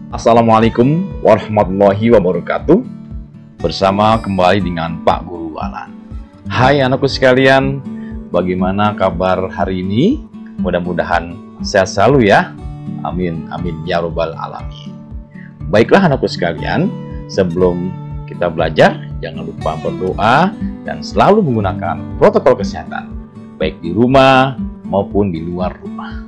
Assalamualaikum warahmatullahi wabarakatuh. Bersama kembali dengan Pak Guru Alan. Hai anakku sekalian, bagaimana kabar hari ini? Mudah-mudahan sehat selalu ya. Amin, amin ya robbal alamin. Baiklah anakku sekalian, sebelum kita belajar, jangan lupa berdoa dan selalu menggunakan protokol kesehatan, baik di rumah maupun di luar rumah.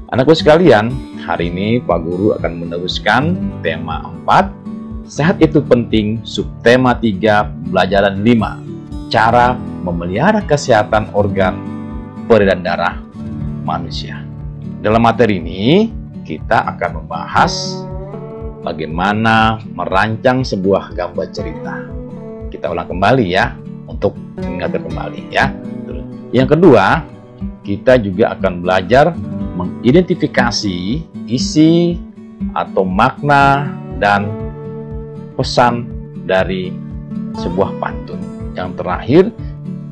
Anakku sekalian, hari ini Pak Guru akan meneruskan tema 4, sehat itu penting, subtema 3, pelajaran 5, cara memelihara kesehatan organ peredaran darah manusia. Dalam materi ini, kita akan membahas bagaimana merancang sebuah gambar cerita. Kita ulang kembali ya, untuk mengingatkan kembali ya. Yang kedua, kita juga akan belajar mengidentifikasi isi atau makna dan pesan dari sebuah pantun. Yang terakhir,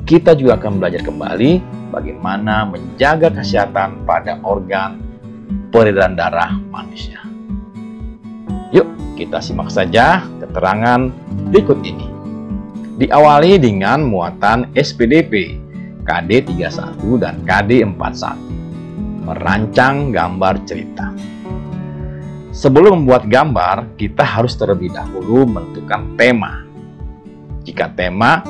kita juga akan belajar kembali bagaimana menjaga kesehatan pada organ peredaran darah manusia. Yuk, kita simak saja keterangan berikut ini. Diawali dengan muatan SPDP, KD 31 dan KD 41. Merancang gambar cerita. Sebelum membuat gambar, kita harus terlebih dahulu menentukan tema. Jika tema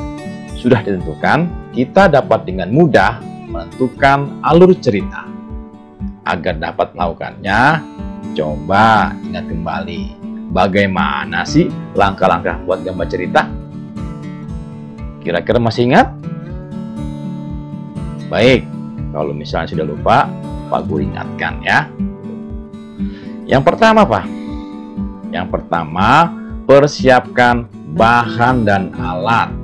sudah ditentukan, kita dapat dengan mudah menentukan alur cerita. Agar dapat melakukannya, coba ingat kembali bagaimana sih langkah-langkah buat gambar cerita? Kira-kira masih ingat? Baik, kalau misalnya sudah lupa, Pak Guru ingatkan ya. Yang pertama apa? Yang pertama, persiapkan bahan dan alat.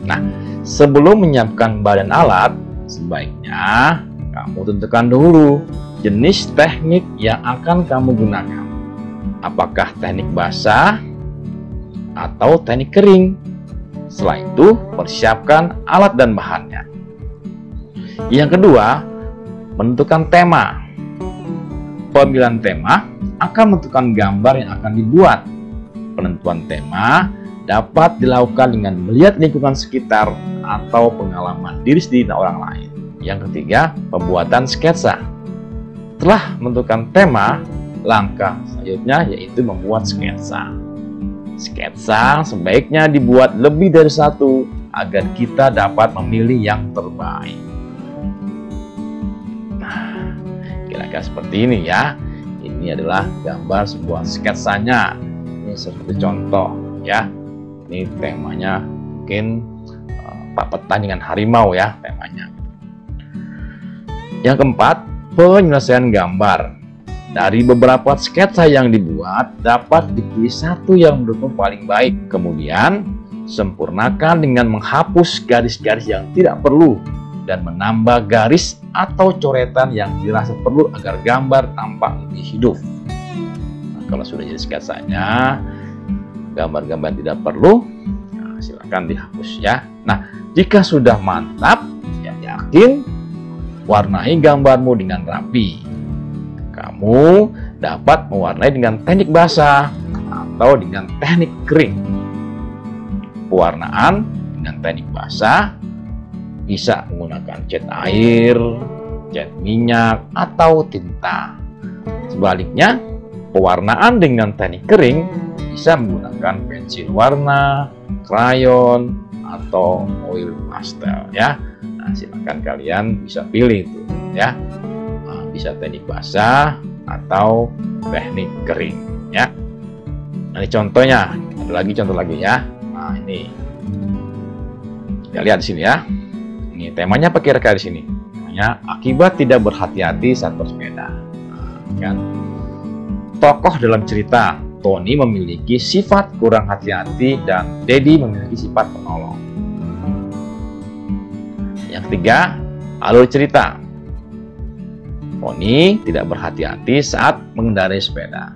Nah, sebelum menyiapkan bahan dan alat, sebaiknya kamu tentukan dulu jenis teknik yang akan kamu gunakan. Apakah teknik basah atau teknik kering? Setelah itu, persiapkan alat dan bahannya. Yang kedua, menentukan tema. Pemilihan tema akan menentukan gambar yang akan dibuat. Penentuan tema dapat dilakukan dengan melihat lingkungan sekitar atau pengalaman diri sendiri dan orang lain. Yang ketiga, pembuatan sketsa. Setelah menentukan tema, langkah selanjutnya yaitu membuat sketsa. Sketsa sebaiknya dibuat lebih dari satu agar kita dapat memilih yang terbaik. Kira-kira seperti ini ya. Ini adalah gambar sebuah sketsanya. Ini seperti contoh ya. Ini temanya mungkin Pak Petan dengan harimau ya temanya. Yang keempat, penyelesaian gambar. Dari beberapa sketsa yang dibuat, dapat dipilih satu yang menurutmu paling baik. Kemudian, sempurnakan dengan menghapus garis-garis yang tidak perlu dan menambah garis atau coretan yang dirasa perlu agar gambar tampak lebih hidup. Nah, kalau sudah jadi sketsanya, gambar-gambar tidak perlu, nah, silakan dihapus ya. Nah, jika sudah mantap, ya yakin, warnai gambarmu dengan rapi. Kamu dapat mewarnai dengan teknik basah atau dengan teknik kering. Pewarnaan dengan teknik basah bisa menggunakan cat air, cat minyak, atau tinta. Sebaliknya, pewarnaan dengan teknik kering bisa menggunakan pensil warna, krayon, atau oil pastel ya. Nah, silakan kalian bisa pilih itu ya. Nah, bisa teknik basah atau teknik kering ya. Nah, ini contohnya, ada lagi contoh lagi ya. Nah, ini kita lihat di sini ya. Ini temanya apa kira-kira di sini? Temanya akibat tidak berhati-hati saat bersepeda. Nah, kan? Tokoh dalam cerita, Tony memiliki sifat kurang hati-hati dan Dedi memiliki sifat penolong. Yang ketiga, alur cerita. Tony tidak berhati-hati saat mengendarai sepeda.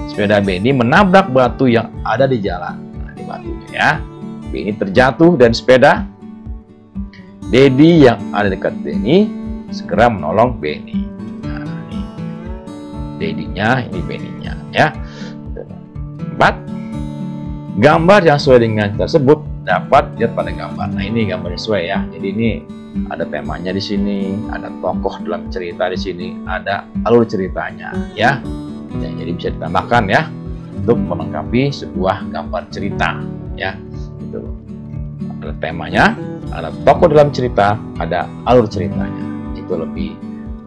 Sepeda Benny menabrak batu yang ada di jalan. Nah, di batunya ya. Benny terjatuh dan sepeda. Dedi yang ada dekat Benny segera menolong Benny. Nah, Daddy-nya, ini Benny-nya, ya. 4. Gambar yang sesuai dengan tersebut dapat dilihat pada gambar. Nah, ini gambar sesuai ya. Jadi ini ada temanya di sini, ada tokoh dalam cerita di sini, ada alur ceritanya, ya. Jadi bisa ditambahkan ya untuk melengkapi sebuah gambar cerita, ya. Gitu loh. Ada temanya, ada tokoh dalam cerita, ada alur ceritanya. Itu lebih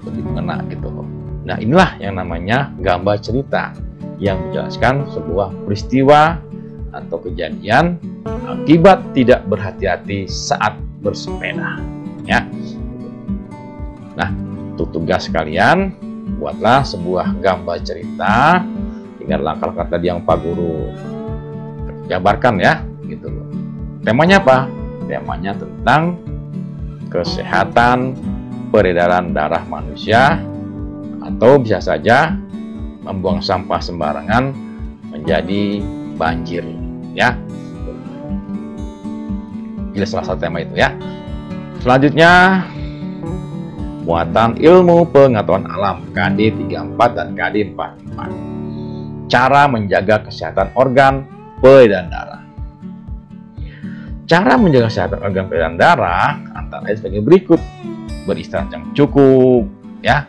mengena gitu loh. Nah, inilah yang namanya gambar cerita yang menjelaskan sebuah peristiwa atau kejadian akibat tidak berhati-hati saat bersepeda, ya. Nah, untuk tugas kalian, buatlah sebuah gambar cerita dengan langkah-langkah tadi yang Pak Guru gambarkan ya, gitu loh. Temanya apa? Temanya tentang kesehatan peredaran darah manusia, atau bisa saja membuang sampah sembarangan menjadi banjir, ya. Jelas salah satu tema itu ya. Selanjutnya, muatan ilmu pengetahuan alam KD 34 dan KD 44. Cara menjaga kesehatan organ peredaran darah. Cara menjaga kesehatan organ peredaran darah antara lain sebagai berikut: beristirahat yang cukup, ya.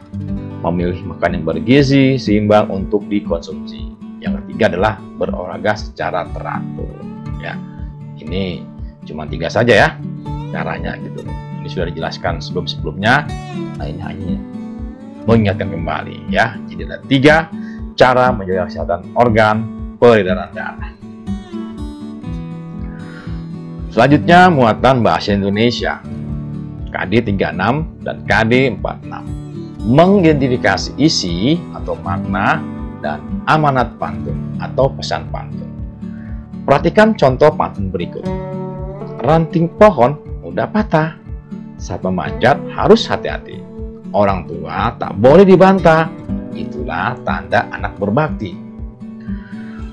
Memilih makan yang bergizi seimbang untuk dikonsumsi. Yang ketiga adalah berolahraga secara teratur, ya. Ini cuma 3 saja ya caranya gitu. Ini sudah dijelaskan sebelumnya. Nah, ini hanya mengingatkan kembali ya. Jadi ada 3 cara menjaga kesehatan organ peredaran darah. Selanjutnya, muatan bahasa Indonesia KD 36 dan KD 46. Mengidentifikasi isi atau makna dan amanat pantun atau pesan pantun. Perhatikan contoh pantun berikut. Ranting pohon mudah patah, saat memanjat harus hati-hati. Orang tua tak boleh dibantah, itulah tanda anak berbakti.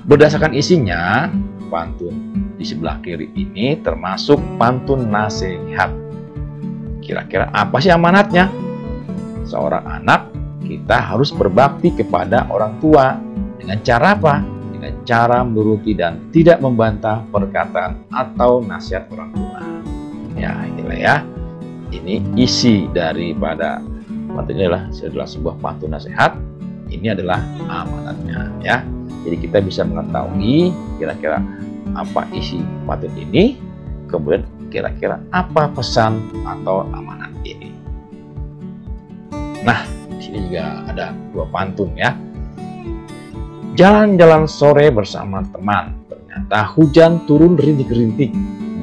Berdasarkan isinya, pantun di sebelah kiri ini termasuk pantun nasihat. Kira-kira apa sih amanatnya? Seorang anak, kita harus berbakti kepada orang tua. Dengan cara apa? Dengan cara menuruti dan tidak membantah perkataan atau nasihat orang tua. Ya, inilah ya. Ini isi daripada pantun ini adalah sebuah pantun nasihat. Ini adalah amanatnya, ya. Jadi kita bisa mengetahui kira-kira apa isi pantun ini, kemudian kira-kira apa pesan atau amanat ini. Nah, di sini juga ada 2 pantun ya. Jalan-jalan sore bersama teman, ternyata hujan turun rintik-rintik.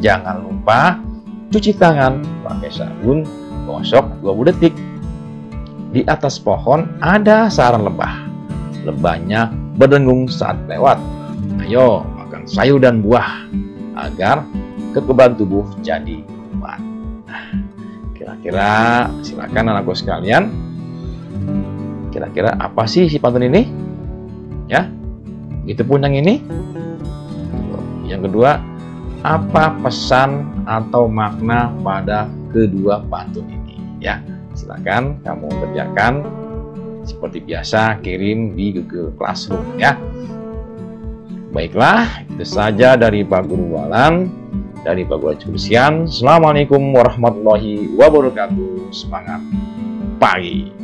Jangan lupa cuci tangan pakai sabun, gosok 20 detik. Di atas pohon ada sarang lebah. Lebahnya berdengung saat lewat. Ayo makan sayur dan buah agar kekebalan tubuh jadi kuat. Nah, kira-kira silakan anakku sekalian. Kira-kira apa sih si pantun ini? Ya, itu pun yang ini. Yang kedua, apa pesan atau makna pada kedua pantun ini? Ya, silakan kamu kerjakan seperti biasa, kirim di Google Classroom ya. Baiklah, itu saja dari Pak Guru Walan, dari Pak Guru Jurusian. Assalamualaikum warahmatullahi wabarakatuh. Semangat pagi.